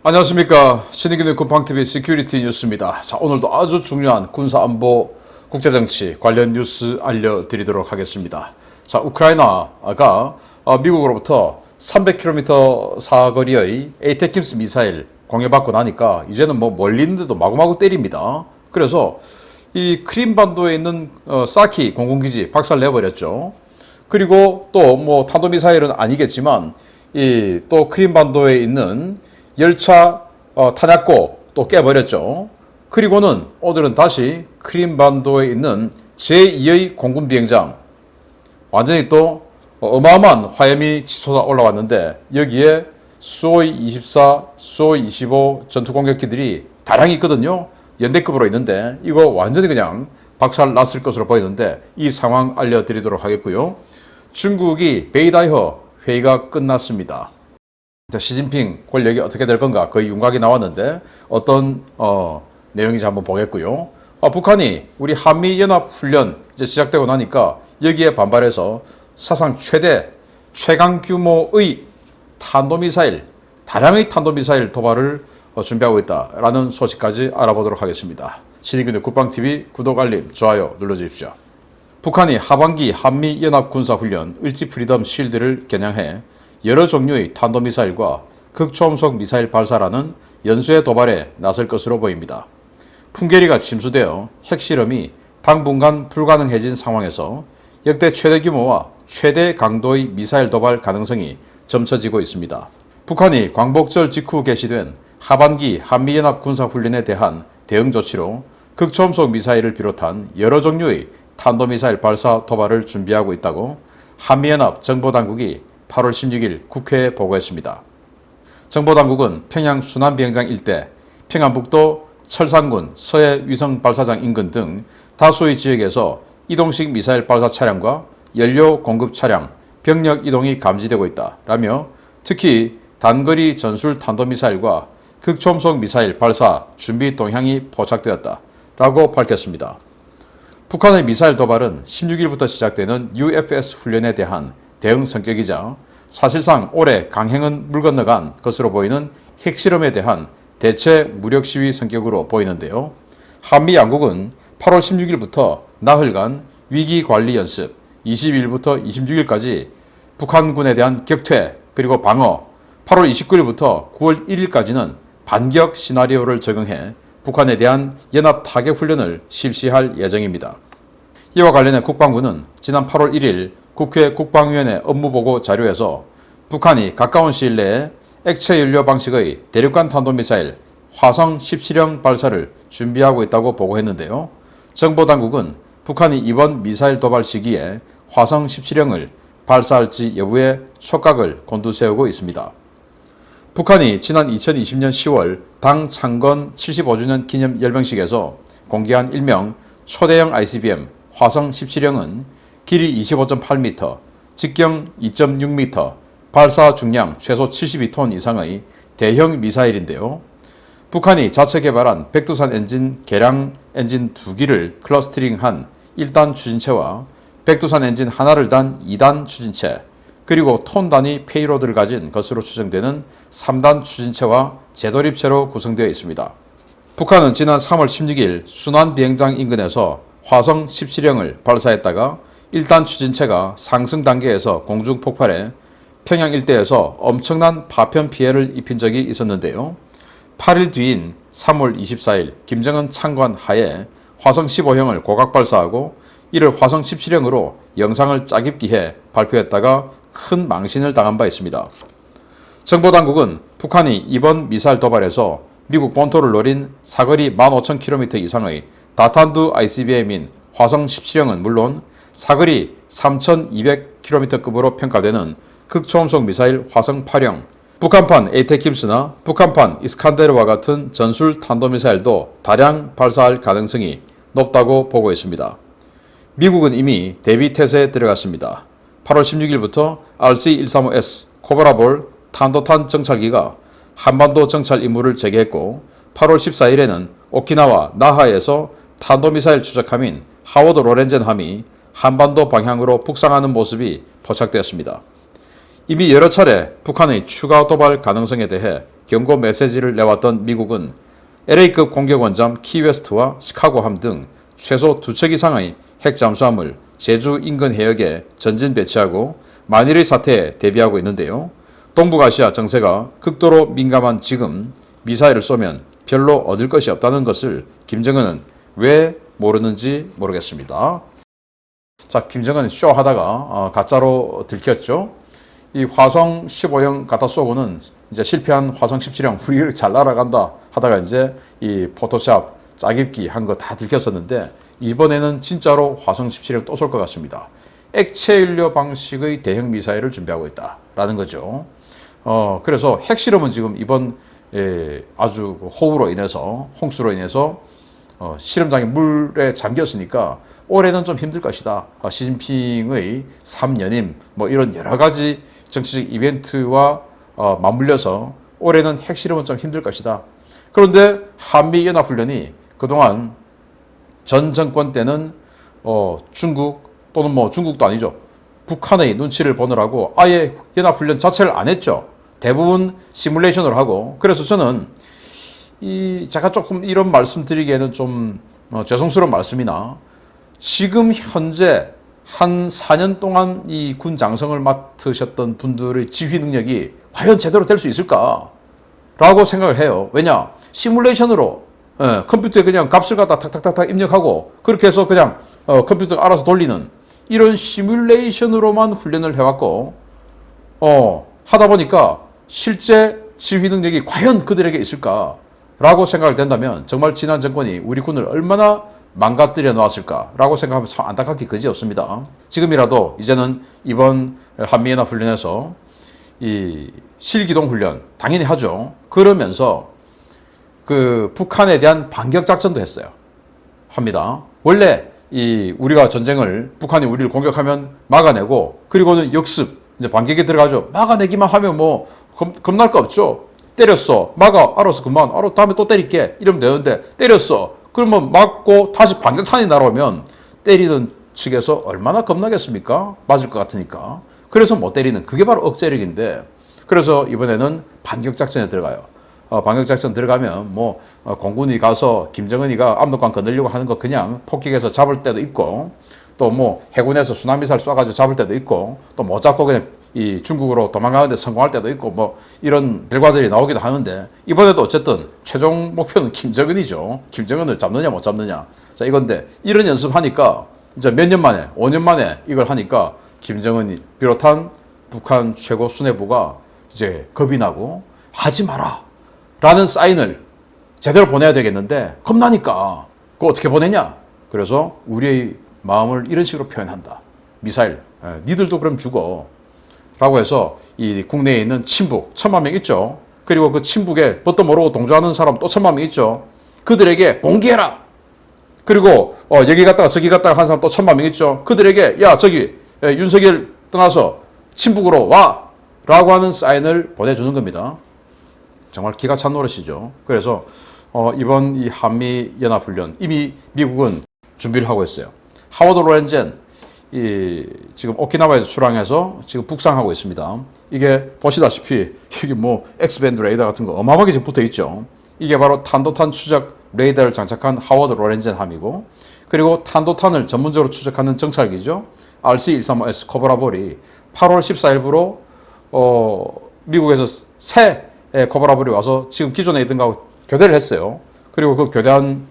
안녕하십니까. 신의균의 쿠팡TV 시큐리티 뉴스입니다. 자, 오늘도 아주 중요한 군사안보 국제정치 관련 뉴스 알려드리도록 하겠습니다. 자, 우크라이나가 미국으로부터 300km 사거리의 에이테킴스 미사일 공여받고 나니까 이제는 뭐 멀리 있는데도 마구마구 때립니다. 그래서 이 크림반도에 있는 사키 공군기지 박살내버렸죠. 그리고 또 뭐 탄도미사일은 아니겠지만 이 또 크림반도에 있는 열차 탄약고 또 깨버렸죠. 그리고는 오늘은 다시 크림반도에 있는 제2의 공군 비행장 완전히 또 어마어마한 화염이 치솟아 올라왔는데 여기에 수호이 24, 수호이 25 전투공격기들이 다량이 있거든요. 연대급으로 있는데 이거 완전히 그냥 박살 났을 것으로 보이는데 이 상황 알려드리도록 하겠고요. 중국이 베이다이허 회의가 끝났습니다. 시진핑 권력이 어떻게 될 건가 거의 윤곽이 나왔는데 어떤 내용인지 한번 보겠고요. 북한이 우리 한미연합훈련 이제 시작되고 나니까 여기에 반발해서 사상 최강 규모의 탄도미사일, 다량의 탄도미사일 도발을 준비하고 있다라는 소식까지 알아보도록 하겠습니다. 신의균의 국방TV 구독, 알림, 좋아요 눌러주십시오. 북한이 하반기 한미연합군사훈련 을지 프리덤 쉴드를 겨냥해 여러 종류의 탄도미사일과 극초음속 미사일 발사라는 연쇄 도발에 나설 것으로 보입니다. 풍계리가 침수되어 핵실험이 당분간 불가능해진 상황에서 역대 최대 규모와 최대 강도의 미사일 도발 가능성이 점쳐지고 있습니다. 북한이 광복절 직후 개시된 하반기 한미연합 군사훈련에 대한 대응 조치로 극초음속 미사일을 비롯한 여러 종류의 탄도미사일 발사 도발을 준비하고 있다고 한미연합 정보당국이 8월 16일 국회에 보고했습니다. 정보당국은 평양 순안비행장 일대, 평안북도 철산군 서해 위성발사장 인근 등 다수의 지역에서 이동식 미사일 발사 차량과 연료 공급 차량, 병력 이동이 감지되고 있다라며 특히 단거리 전술 탄도미사일과 극초음속 미사일 발사 준비 동향이 포착되었다라고 밝혔습니다. 북한의 미사일 도발은 16일부터 시작되는 UFS 훈련에 대한 대응 성격이자 사실상 올해 강행은 물 건너간 것으로 보이는 핵실험에 대한 대체 무력 시위 성격으로 보이는데요. 한미 양국은 8월 16일부터 나흘간 위기관리 연습, 22일부터 26일까지 북한군에 대한 격퇴 그리고 방어, 8월 29일부터 9월 1일까지는 반격 시나리오를 적용해 북한에 대한 연합 타격 훈련을 실시할 예정입니다. 이와 관련해 국방부는 지난 8월 1일 국회 국방위원회 업무보고 자료에서 북한이 가까운 시일 내에 액체연료 방식의 대륙간 탄도미사일 화성 17형 발사를 준비하고 있다고 보고했는데요. 정보당국은 북한이 이번 미사일 도발 시기에 화성 17형을 발사할지 여부에 촉각을 곤두세우고 있습니다. 북한이 지난 2020년 10월 당 창건 75주년 기념 열병식에서 공개한 일명 초대형 ICBM 화성 17형은 길이 25.8m, 직경 2.6m, 발사 중량 최소 72톤 이상의 대형 미사일인데요. 북한이 자체 개발한 백두산 엔진 개량 엔진 2기를 클러스터링한 1단 추진체와 백두산 엔진 하나를 단 2단 추진체, 그리고 톤 단위 페이로드를 가진 것으로 추정되는 3단 추진체와 재도립체로 구성되어 있습니다. 북한은 지난 3월 16일 순안비행장 인근에서 화성 17형을 발사했다가 1단 추진체가 상승 단계에서 공중 폭발해 평양 일대에서 엄청난 파편 피해를 입힌 적이 있었는데요. 8일 뒤인 3월 24일 김정은 창관 하에 화성 15형을 고각 발사하고 이를 화성 17형으로 영상을 짜깁기해 발표했다가 큰 망신을 당한 바 있습니다. 정보당국은 북한이 이번 미사일 도발에서 미국 본토를 노린 사거리 15,000km 이상의 다탄두 ICBM인 화성 17형은 물론 사거리 3,200km급으로 평가되는 극초음속 미사일 화성 8형, 북한판 에이테킴스나 북한판 이스칸데르와 같은 전술 탄도미사일도 다량 발사할 가능성이 높다고 보고 있습니다. 미국은 이미 대비 태세에 들어갔습니다. 8월 16일부터 RC-135S 코브라볼 탄도탄 정찰기가 한반도 정찰 임무를 재개했고 8월 14일에는 오키나와 나하에서 탄도미사일 추적함인 하워드 로렌젠함이 한반도 방향으로 북상하는 모습이 포착되었습니다. 이미 여러 차례 북한의 추가 도발 가능성에 대해 경고 메시지를 내왔던 미국은 LA급 공격 원잠 키웨스트와 시카고함 등 최소 2척 이상의 핵 잠수함을 제주 인근 해역에 전진 배치하고 만일의 사태에 대비하고 있는데요. 동북아시아 정세가 극도로 민감한 지금 미사일을 쏘면 별로 얻을 것이 없다는 것을 김정은은 왜 모르는지 모르겠습니다. 자, 김정은 쇼 하다가 가짜로 들켰죠. 이 화성 15형 갖다 쏘고는 이제 실패한 화성 17형 우리 잘 날아간다 하다가 이제 이 포토샵 짜깁기 한 거 다 들켰었는데 이번에는 진짜로 화성 17형 또 쏠 것 같습니다. 액체 연료 방식의 대형 미사일을 준비하고 있다라는 거죠. 그래서 핵실험은 지금 이번 아주 호우로 인해서 홍수로 인해서 실험장이 물에 잠겼으니까 올해는 좀 힘들 것이다. 시진핑의 3연임 뭐 이런 여러 가지 정치적 이벤트와 맞물려서 올해는 핵실험은 좀 힘들 것이다. 그런데 한미연합훈련이 그동안 전 정권 때는 중국 또는 뭐 중국도 아니죠. 북한의 눈치를 보느라고 아예 연합훈련 자체를 안 했죠. 대부분 시뮬레이션으로 하고. 그래서 저는 제가 조금 이런 말씀 드리기에는 좀 죄송스러운 말씀이나 지금 현재 한 4년 동안 이 군 장성을 맡으셨던 분들의 지휘 능력이 과연 제대로 될 수 있을까? 라고 생각을 해요. 왜냐? 시뮬레이션으로 컴퓨터에 그냥 값을 갖다 탁탁탁탁 입력하고 그렇게 해서 그냥 컴퓨터가 알아서 돌리는 이런 시뮬레이션으로만 훈련을 해왔고 하다 보니까 실제 지휘 능력이 과연 그들에게 있을까라고 생각을 된다면 정말 지난 정권이 우리 군을 얼마나 망가뜨려 놓았을까라고 생각하면 참 안타깝기 그지없습니다. 지금이라도 이제는 이번 한미연합훈련에서 이 실기동 훈련 당연히 하죠. 그러면서 그 북한에 대한 반격 작전도 했어요. 합니다. 원래 우리가 전쟁을 북한이 우리를 공격하면 막아내고 그리고는 역습 이제 반격에 들어가죠. 막아내기만 하면 뭐 겁날 거 없죠. 때렸어. 막아. 알았어. 그만. 알았어. 다음에 또 때릴게. 이러면 되는데 때렸어. 그러면 맞고 다시 반격탄이 날아오면 때리는 측에서 얼마나 겁나겠습니까? 맞을 것 같으니까. 그래서 못 때리는 그게 바로 억제력인데 그래서 이번에는 반격작전에 들어가요. 반격작전 들어가면 뭐 공군이 가서 김정은이가 압록강 건너려고 하는 거 그냥 폭격해서 잡을 때도 있고 또 뭐 해군에서 순환미사일 쏴가지고 잡을 때도 있고 또 못 잡고 그냥 이 중국으로 도망가는데 성공할 때도 있고 뭐 이런 결과들이 나오기도 하는데 이번에도 어쨌든 최종 목표는 김정은이죠. 김정은을 잡느냐 못 잡느냐. 자 이건데 이런 연습하니까 이제 몇 년 만에 5년 만에 이걸 하니까 김정은이 비롯한 북한 최고 수뇌부가 이제 겁이 나고 하지 마라 라는 사인을 제대로 보내야 되겠는데 겁나니까 그거 어떻게 보내냐. 그래서 우리의 마음을 이런 식으로 표현한다. 미사일 니들도 그럼 죽어 라고 해서 이 국내에 있는 친북 1,000만 명 있죠. 그리고 그 친북에 뭣도 모르고 동조하는 사람 또 1,000만 명 있죠. 그들에게 봉기해라. 그리고 여기 갔다가 저기 갔다가 한 사람 또 1,000만 명 있죠. 그들에게 야 저기 윤석열 떠나서 친북으로 와 라고 하는 사인을 보내주는 겁니다. 정말 기가 찬 노릇이죠. 그래서 이번 이 한미연합훈련 이미 미국은 준비를 하고 있어요. 하워드 로렌젠 지금 오키나와에서 출항해서 지금 북상하고 있습니다. 이게 보시다시피 이게 뭐 X밴드 레이더 같은 거 어마어마하게 지금 붙어 있죠. 이게 바로 탄도탄 추적 레이더를 장착한 하워드 로렌젠 함이고 그리고 탄도탄을 전문적으로 추적하는 정찰기죠. RC-135S 코브라볼이 8월 14일부로 미국에서 새 코브라볼이 와서 지금 기존에 있던 거하고 교대를 했어요. 그리고 그 교대한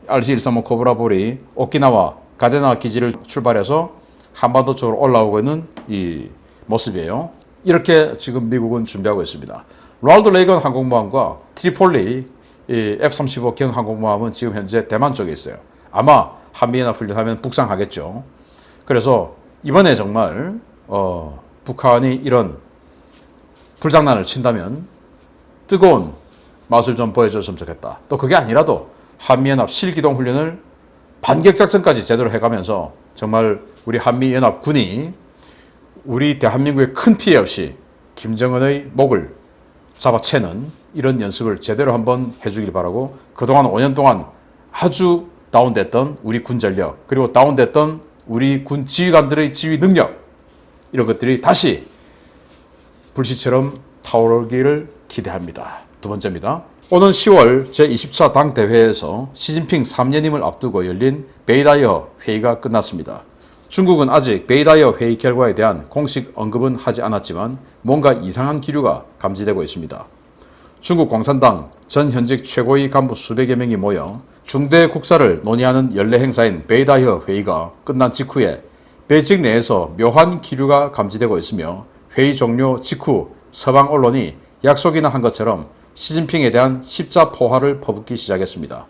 RC-135 코브라볼이 오키나와 가데나 기지를 출발해서 한반도 쪽으로 올라오고 있는 이 모습이에요. 이렇게 지금 미국은 준비하고 있습니다. 로널드 레이건 항공모함과 트리폴리 F-35경 항공모함은 지금 현재 대만 쪽에 있어요. 아마 한미연합 훈련하면 북상하겠죠. 그래서 이번에 정말 북한이 이런 불장난을 친다면 뜨거운 맛을 좀 보여줬으면 좋겠다. 또 그게 아니라도 한미연합 실기동 훈련을 반격작전까지 제대로 해가면서 정말 우리 한미연합군이 우리 대한민국에 큰 피해 없이 김정은의 목을 잡아채는 이런 연습을 제대로 한번 해주길 바라고 그동안 5년 동안 아주 다운됐던 우리 군 전력 그리고 다운됐던 우리 군 지휘관들의 지휘 능력 이런 것들이 다시 불씨처럼 타오르기를 기대합니다. 두 번째입니다. 오는 10월 제20차 당대회에서 시진핑 3년임을 앞두고 열린 베이다이어 회의가 끝났습니다. 중국은 아직 베이다이어 회의 결과에 대한 공식 언급은 하지 않았지만 뭔가 이상한 기류가 감지되고 있습니다. 중국 공산당 전 현직 최고위 간부 수백여 명이 모여 중대 국사를 논의하는 연례 행사인 베이다이어 회의가 끝난 직후에 베이징 내에서 묘한 기류가 감지되고 있으며 회의 종료 직후 서방 언론이 약속이나 한 것처럼 시진핑에 대한 십자포화를 퍼붓기 시작했습니다.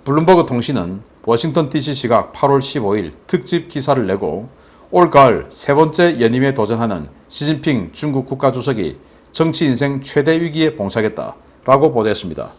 블룸버그 통신은 워싱턴 DC 시각 8월 15일 특집 기사를 내고 올가을 세 번째 연임에 도전하는 시진핑 중국 국가주석이 정치 인생 최대 위기에 봉착했다라고 보도했습니다.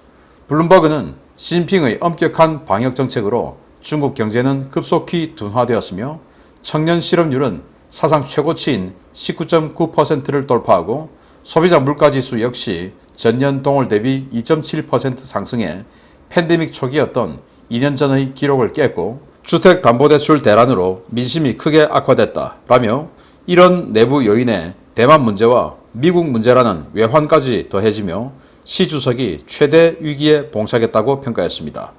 블룸버그는 시진핑의 엄격한 방역 정책으로 중국 경제는 급속히 둔화되었으며 청년 실업률은 사상 최고치인 19.9%를 돌파하고 소비자 물가지수 역시 전년 동월 대비 2.7% 상승해 팬데믹 초기였던 2년 전의 기록을 깼고 주택담보대출 대란으로 민심이 크게 악화됐다라며 이런 내부 요인에 대만 문제와 미국 문제라는 외환까지 더해지며 시 주석이 최대 위기에 봉착했다고 평가했습니다.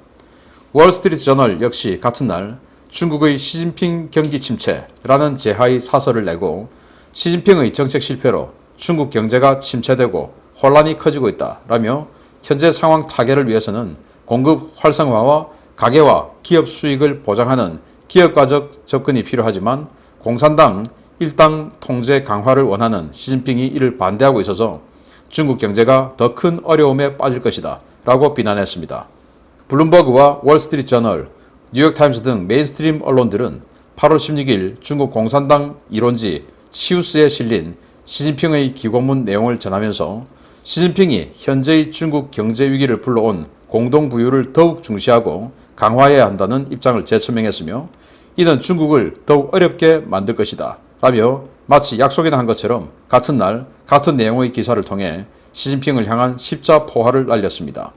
월스트리트 저널 역시 같은 날 중국의 시진핑 경기 침체라는 제하의 사설을 내고 시진핑의 정책 실패로 중국 경제가 침체되고 혼란이 커지고 있다라며 현재 상황 타개를 위해서는 공급 활성화와 가계와 기업 수익을 보장하는 기업가적 접근이 필요하지만 공산당 일당 통제 강화를 원하는 시진핑이 이를 반대하고 있어서 중국 경제가 더 큰 어려움에 빠질 것이다 라고 비난했습니다. 블룸버그와 월스트리트 저널, 뉴욕타임스 등 메인스트림 언론들은 8월 16일 중국 공산당 이론지 치우스에 실린 시진핑의 기고문 내용을 전하면서 시진핑이 현재의 중국 경제 위기를 불러온 공동부유를 더욱 중시하고 강화해야 한다는 입장을 재천명했으며 이는 중국을 더욱 어렵게 만들 것이다 라며 마치 약속이나 한 것처럼 같은 날 같은 내용의 기사를 통해 시진핑을 향한 십자포화를 날렸습니다.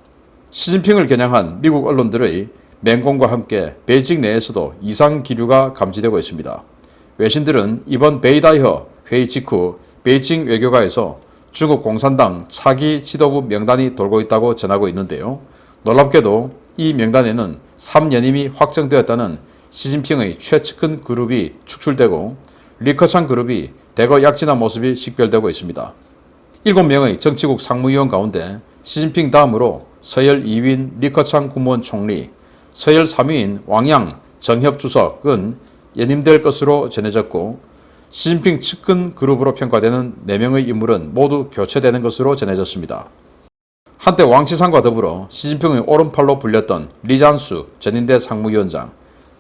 시진핑을 겨냥한 미국 언론들의 맹공과 함께 베이징 내에서도 이상 기류가 감지되고 있습니다. 외신들은 이번 베이다이어 회의 직후 베이징 외교가에서 중국 공산당 차기 지도부 명단이 돌고 있다고 전하고 있는데요. 놀랍게도 이 명단에는 3연임이 확정되었다는 시진핑의 최측근 그룹이 축출되고 리커창 그룹이 대거 약진한 모습이 식별되고 있습니다. 7명의 정치국 상무위원 가운데 시진핑 다음으로 서열 2위인 리커창 국무원 총리, 서열 3위인 왕양 정협주석은 연임될 것으로 전해졌고 시진핑 측근 그룹으로 평가되는 4명의 인물은 모두 교체되는 것으로 전해졌습니다. 한때 왕치상과 더불어 시진핑의 오른팔로 불렸던 리잔수 전인대 상무위원장,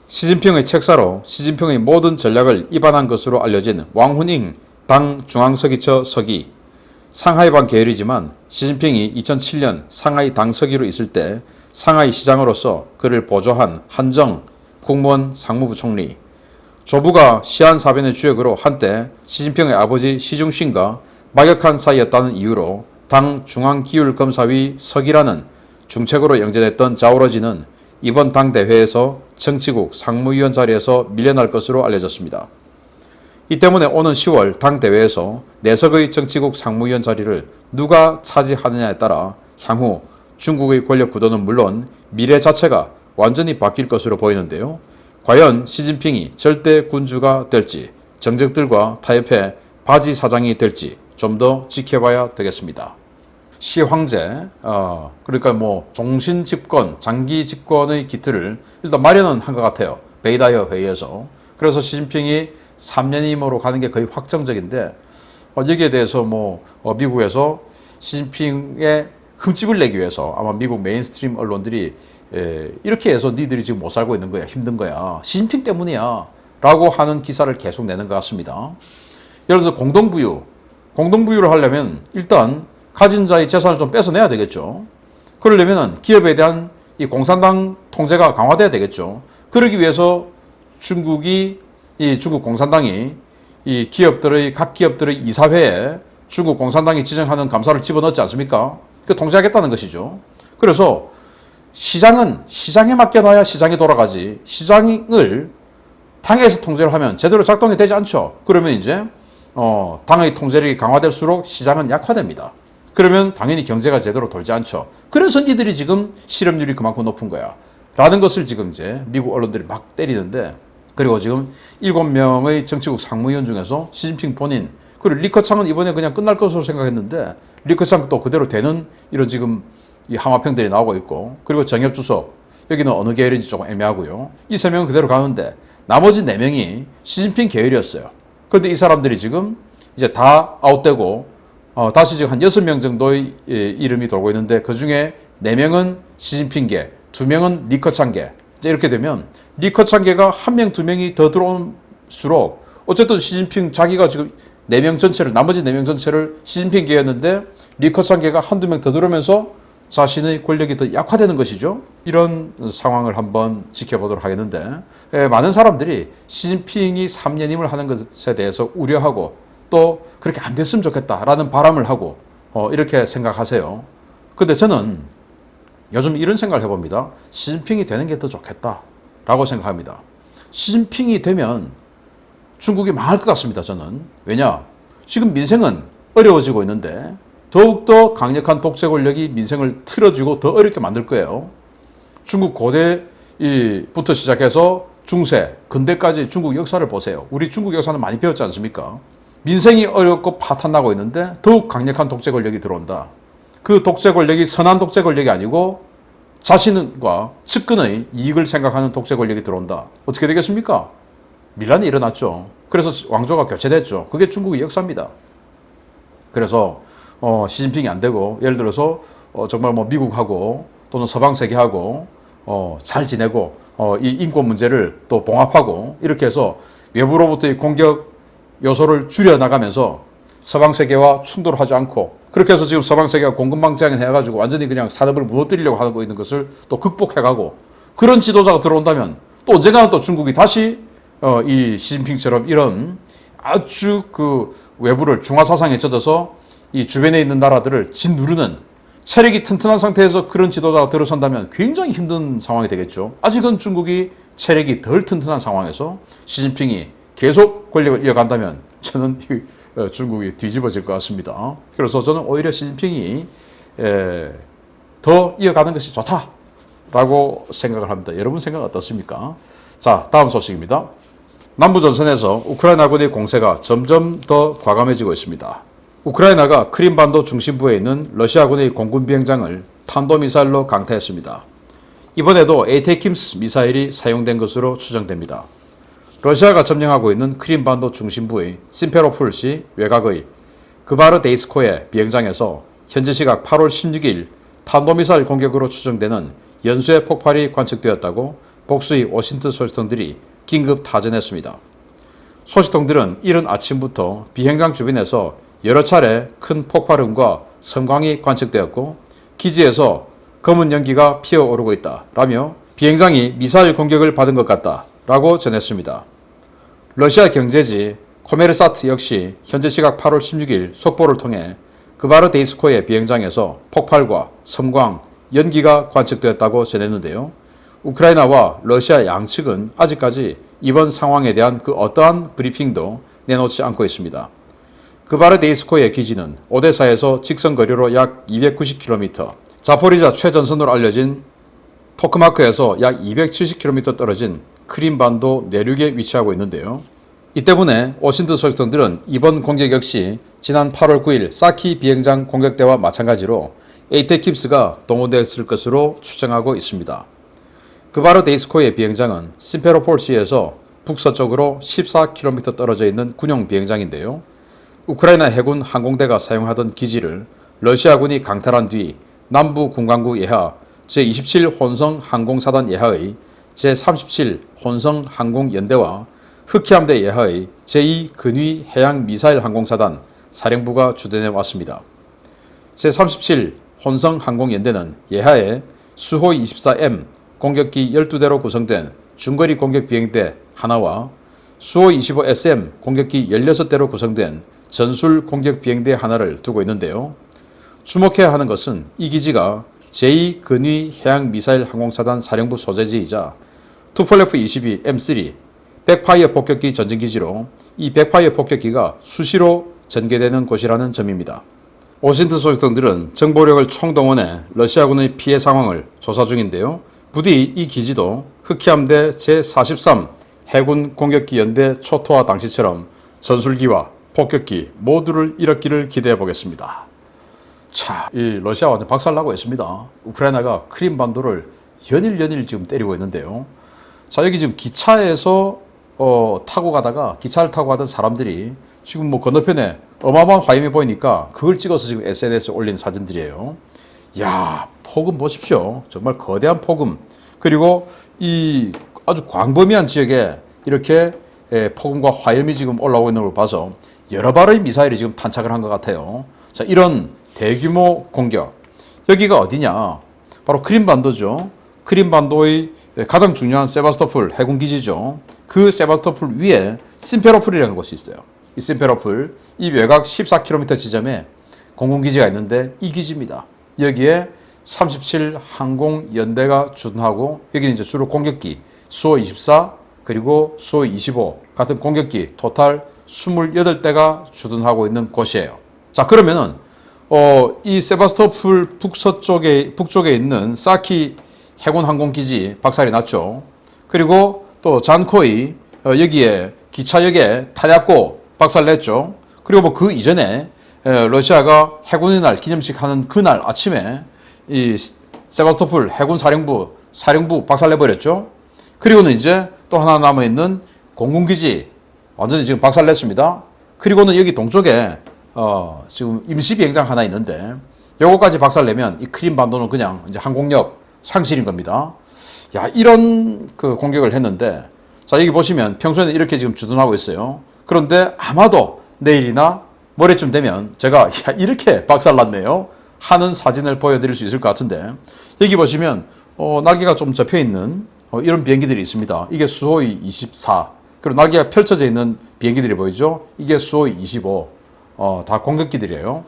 시진핑의 책사로 시진핑의 모든 전략을 입안한 것으로 알려진 왕훈잉 당 중앙서기처 서기, 상하이방 계열이지만 시진핑이 2007년 상하이 당 서기로 있을 때 상하이 시장으로서 그를 보조한 한정 국무원 상무부 총리, 조부가 시안사변의 주역으로 한때 시진핑의 아버지 시중신과 막역한 사이였다는 이유로 당 중앙기율검사위 서기라는 중책으로 영전했던 자오러지는 이번 당대회에서 정치국 상무위원 자리에서 밀려날 것으로 알려졌습니다. 이 때문에 오는 10월 당대회에서 4석의 정치국 상무위원 자리를 누가 차지하느냐에 따라 향후 중국의 권력 구도는 물론 미래 자체가 완전히 바뀔 것으로 보이는데요. 과연 시진핑이 절대 군주가 될지, 정적들과 타협해 바지 사장이 될지 좀 더 지켜봐야 되겠습니다. 시 황제, 그러니까 뭐 종신 집권, 장기 집권의 기틀을 일단 마련은 한 것 같아요. 베이다이어 회의에서. 그래서 시진핑이 3년임으로 가는 게 거의 확정적인데 여기에 대해서 미국에서 시진핑의 흠집을 내기 위해서 아마 미국 메인스트림 언론들이 이렇게 해서 니들이 지금 못 살고 있는 거야, 힘든 거야, 시진핑 때문이야 라고 하는 기사를 계속 내는 것 같습니다. 예를 들어서 공동부유를 하려면 일단 가진 자의 재산을 좀 뺏어내야 되겠죠. 그러려면 기업에 대한 이 공산당 통제가 강화돼야 되겠죠. 그러기 위해서 중국 공산당이 이 각 기업들의 이사회에 중국 공산당이 지정하는 감사를 집어넣지 않습니까? 그 통제하겠다는 것이죠. 그래서 시장은 시장에 맡겨놔야 시장이 돌아가지, 시장을 당에서 통제를 하면 제대로 작동이 되지 않죠. 그러면 이제 당의 통제력이 강화될수록 시장은 약화됩니다. 그러면 당연히 경제가 제대로 돌지 않죠. 그래서 니들이 지금 실업률이 그만큼 높은 거야. 라는 것을 지금 이제 미국 언론들이 막 때리는데, 그리고 지금 7명의 정치국 상무위원 중에서 시진핑 본인, 그리고 리커창은 이번에 그냥 끝날 것으로 생각했는데 리커창 또 그대로 되는 이런 지금 이 함화평들이 나오고 있고, 그리고 정엽 주석, 여기는 어느 계열인지 조금 애매하고요. 이 3명은 그대로 가는데 나머지 4명이 시진핑 계열이었어요. 그런데 이 사람들이 지금 이제 다 아웃되고 다시 지금 한 6명 정도의 이름이 돌고 있는데, 그 중에 4명은 시진핑계, 2명은 리커창계. 이렇게 되면 리커창계가 1명, 2명이 더 들어올수록 어쨌든 시진핑 자기가 지금 4명 전체를, 나머지 4명 전체를 시진핑계였는데 리커창계가 한두 명 더 들어오면서 자신의 권력이 더 약화되는 것이죠. 이런 상황을 한번 지켜보도록 하겠는데, 많은 사람들이 시진핑이 3년임을 하는 것에 대해서 우려하고 또 그렇게 안 됐으면 좋겠다라는 바람을 하고 이렇게 생각하세요. 근데 저는 요즘 이런 생각을 해봅니다. 시진핑이 되는 게 더 좋겠다라고 생각합니다. 시진핑이 되면 중국이 망할 것 같습니다. 저는. 왜냐? 지금 민생은 어려워지고 있는데 더욱더 강력한 독재 권력이 민생을 틀어주고 더 어렵게 만들 거예요. 중국 고대부터 시작해서 중세, 근대까지 중국 역사를 보세요. 우리 중국 역사는 많이 배웠지 않습니까? 민생이 어렵고 파탄나고 있는데 더욱 강력한 독재 권력이 들어온다. 그 독재 권력이 선한 독재 권력이 아니고 자신과 측근의 이익을 생각하는 독재 권력이 들어온다. 어떻게 되겠습니까? 밀란이 일어났죠. 그래서 왕조가 교체됐죠. 그게 중국의 역사입니다. 그래서 시진핑이 안 되고, 예를 들어서 정말 뭐 미국하고 또는 서방 세계하고 잘 지내고 이 인권 문제를 또 봉합하고 이렇게 해서 외부로부터의 공격 요소를 줄여나가면서 서방 세계와 충돌하지 않고, 그렇게 해서 지금 서방 세계가 공급망장을 해가지고 완전히 그냥 산업을 무너뜨리려고 하고 있는 것을 또 극복해가고, 그런 지도자가 들어온다면 또 언젠가는 또 중국이 다시 이 시진핑처럼 이런 아주 그 외부를 중화사상에 젖어서 이 주변에 있는 나라들을 짓누르는 체력이 튼튼한 상태에서 그런 지도자가 들어선다면 굉장히 힘든 상황이 되겠죠. 아직은 중국이 체력이 덜 튼튼한 상황에서 시진핑이 계속 권력을 이어간다면 저는 중국이 뒤집어질 것 같습니다. 그래서 저는 오히려 시진핑이 더 이어가는 것이 좋다라고 생각을 합니다. 여러분 생각 어떻습니까? 자, 다음 소식입니다. 남부전선에서 우크라이나군의 공세가 점점 더 과감해지고 있습니다. 우크라이나가 크림반도 중심부에 있는 러시아군의 공군 비행장을 탄도미사일로 강타했습니다. 이번에도 에이테킴스 미사일이 사용된 것으로 추정됩니다. 러시아가 점령하고 있는 크림반도 중심부의 심페로폴시 외곽의 그바르데이스코의 비행장에서 현지 시각 8월 16일 탄도미사일 공격으로 추정되는 연쇄 폭발이 관측되었다고 복수의 워싱턴 소식통들이 긴급 타전했습니다. 소식통들은 이른 아침부터 비행장 주변에서 여러 차례 큰 폭발음과 섬광이 관측되었고 기지에서 검은 연기가 피어오르고 있다라며 비행장이 미사일 공격을 받은 것 같다라고 전했습니다. 러시아 경제지 코메르사트 역시 현재 시각 8월 16일 속보를 통해 그바르데이스코의 비행장에서 폭발과 섬광, 연기가 관측되었다고 전했는데요. 우크라이나와 러시아 양측은 아직까지 이번 상황에 대한 그 어떠한 브리핑도 내놓지 않고 있습니다. 그바르데이스코의 기지는 오데사에서 직선거리로 약 290km, 자포리자 최전선으로 알려진 토크마크에서 약 270km 떨어진 크림반도 내륙에 위치하고 있는데요. 이 때문에 워싱턴 소식통들은 이번 공격 역시 지난 8월 9일 사키 비행장 공격 때와 마찬가지로 에이테킵스가 동원됐을 것으로 추정하고 있습니다. 그바르데이스코의 비행장은 심페로폴시에서 북서쪽으로 14km 떨어져 있는 군용 비행장인데요. 우크라이나 해군 항공대가 사용하던 기지를 러시아군이 강탈한 뒤 남부 군강구 예하 제27 혼성 항공사단 예하의 제37 혼성 항공연대와 흑해함대 예하의 제2 근위 해양 미사일 항공사단 사령부가 주둔해 왔습니다. 제37 혼성 항공연대는 예하에 수호 24M 공격기 12대로 구성된 중거리 공격 비행대 하나와 수호 25SM 공격기 16대로 구성된 전술 공격 비행대 하나를 두고 있는데요. 주목해야 하는 것은 이 기지가 제2 근위 해양 미사일 항공사단 사령부 소재지이자 투폴레프 22 M3 백파이어 폭격기 전진기지로 이 백파이어 폭격기가 수시로 전개되는 곳이라는 점입니다. 오신트 소식 등들은 정보력을 총동원해 러시아군의 피해 상황을 조사 중인데요. 부디 이 기지도 흑해함대 제43 해군 공격기 연대 초토화 당시처럼 전술기와 폭격기 모두를 잃었기를 기대해 보겠습니다. 자, 이 러시아 완전 박살나고 있습니다. 우크라이나가 크림반도를 연일 지금 때리고 있는데요. 자, 여기 지금 기차에서 타고 가다가 기차를 타고 가던 사람들이 지금 뭐 건너편에 어마어마한 화염이 보이니까 그걸 찍어서 지금 SNS에 올린 사진들이에요. 야, 폭음 보십시오. 정말 거대한 폭음. 그리고 이 아주 광범위한 지역에 이렇게 폭음과 화염이 지금 올라오고 있는 걸 봐서 여러 발의 미사일이 지금 탄착을 한 것 같아요. 자, 이런 대규모 공격. 여기가 어디냐? 바로 크림반도죠. 크림반도의 가장 중요한 세바스토폴 해군기지죠. 그 세바스토폴 위에 심페로폴이라는 곳이 있어요. 이 심페로폴, 이 외곽 14km 지점에 공군기지가 있는데 이 기지입니다. 여기에 37 항공연대가 주둔하고 여기는 이제 주로 공격기 수호24 그리고 수호25 같은 공격기 토탈 28대가 주둔하고 있는 곳이에요. 자, 그러면은 이 세바스토폴 북쪽에 있는 사키 해군 항공기지 박살이 났죠. 그리고 또 잔코이 여기에 기차역에 타냐코 박살냈죠. 그리고 뭐 그 이전에 러시아가 해군의 날 기념식 하는 그날 아침에 이 세바스토폴 해군 사령부 박살내버렸죠. 그리고는 이제 또 하나 남아있는 공군기지 완전히 지금 박살냈습니다. 그리고는 여기 동쪽에 지금 임시 비행장 하나 있는데 요거까지 박살내면 이 크림반도는 그냥 이제 항공력 상실인 겁니다. 야, 이런 그 공격을 했는데 자, 여기 보시면 평소에는 이렇게 지금 주둔하고 있어요. 그런데 아마도 내일이나 모레쯤 되면 제가 야, 이렇게 박살났네요 하는 사진을 보여드릴 수 있을 것 같은데 여기 보시면 날개가 좀 접혀 있는 이런 비행기들이 있습니다. 이게 수호이 24 그리고 날개가 펼쳐져 있는 비행기들이 보이죠. 이게 수호이 25 다 공격기들이에요.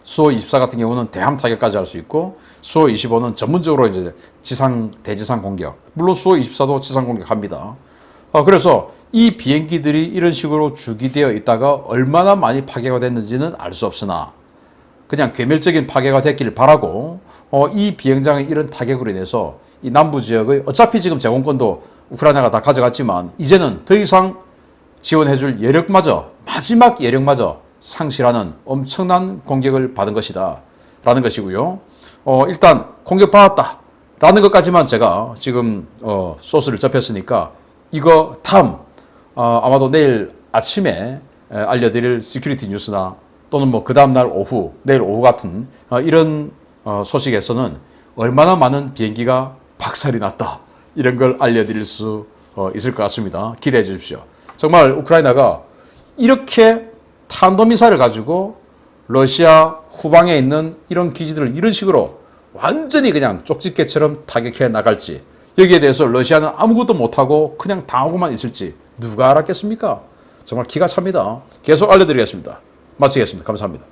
수호 24 같은 경우는 대함 타격까지 할 수 있고 수호 25는 전문적으로 이제 대지상 공격. 물론 수호 24도 지상 공격합니다. 그래서 이 비행기들이 이런 식으로 주기되어 있다가 얼마나 많이 파괴가 됐는지는 알 수 없으나 그냥 괴멸적인 파괴가 됐기를 바라고 이 비행장의 이런 타격으로 인해서 이 남부 지역의 어차피 지금 제공권도 우크라이나가 다 가져갔지만 이제는 더 이상 지원해줄 여력마저 마지막 여력마저 상실하는 엄청난 공격을 받은 것이다 라는 것이고요. 일단 공격받았다 라는 것까지만 제가 지금 소스를 접했으니까 이거 다음 아마도 내일 아침에 알려드릴 시큐리티 뉴스나 또는 뭐 그 다음날 오후 내일 오후 같은 이런 소식에서는 얼마나 많은 비행기가 박살이 났다 이런 걸 알려드릴 수 있을 것 같습니다. 기대해 주십시오. 정말 우크라이나가 이렇게 탄도미사일을 가지고 러시아 후방에 있는 이런 기지들을 이런 식으로 완전히 그냥 쪽집게처럼 타격해 나갈지 여기에 대해서 러시아는 아무것도 못하고 그냥 당하고만 있을지 누가 알았겠습니까? 정말 기가 찹니다. 계속 알려드리겠습니다. 마치겠습니다. 감사합니다.